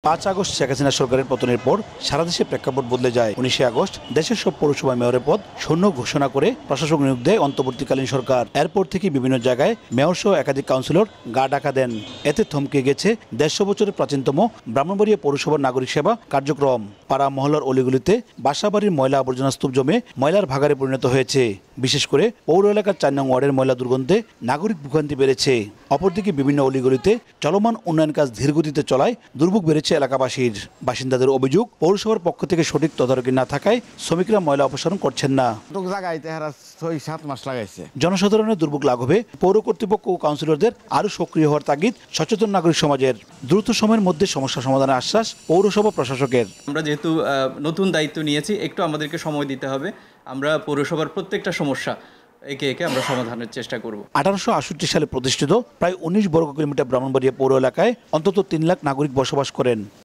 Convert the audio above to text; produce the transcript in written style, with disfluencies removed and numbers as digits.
5 August Sheikh Hasina সরকারের পতনের পর সারা দেশে প্রেক্ষাপট বদলে যায়। 19 আগস্ট দেশের সব পৌরসভা মেয়রের পদ শূন্য ঘোষণা করে প্রশাসক নিয়োগ দেয় অন্তর্বর্তীকালীন সরকার। এরপর থেকে বিভিন্ন জায়গায় মেয়র সহ একাধিক কাউন্সিলর গা ডাকা দেন। এতে থমকে গেছে 150 বছরের প্রাচীনতম ব্রাহ্মণবাড়িয়া পৌরসভার নাগরিক সেবা কার্যক্রম। পাড়া মহল্লার অলিগুলিতে বাসাবাড়ির ময়লা আবর্জনা স্তূপ জমে ময়লার ভাগাড়ে পরিণত হয়েছে। বিশেষ করে পৌর এলাকার 4 নং ওয়ার্ডের ময়লা দুর্গন্ধে নাগরিক ভোগান্তি বেড়েছে। অপরদিকে বিভিন্ন অলিগলিতে চলমান উন্নয়ন কাজ ধীরগতিতে চলায় দুর্ভোগ বেড়েছে এলাকাবাসীর। বাসিন্দাদের অভিযোগ, পৌরসভার পক্ষ থেকে সঠিক তদারকি না থাকায় শ্রমিকরা ময়লা অপসারণ করছেন না। জনসাধারণের দুর্ভোগ লাঘবে পৌর কর্তৃপক্ষ ও কাউন্সিলরদের আরও সক্রিয় হওয়ার তাগিদ সচেতন নাগরিক সমাজের। দ্রুত সময়ের মধ্যে সমস্যা সমাধানের আশ্বাস পৌরসভা প্রশাসকের। আমরা যেহেতু নতুন দায়িত্ব নিয়েছি, একটু আমাদেরকে সময় দিতে হবে। আমরা পৌরসভার প্রত্যেকটা সমস্যা একে একে আমরা সমাধানের চেষ্টা করব। 1868 সালে প্রতিষ্ঠিত প্রায় 19 বর্গ কিলোমিটার ব্রাহ্মণবাড়িয়া পৌর এলাকায় অন্তত 3 লাখ নাগরিক বসবাস করেন।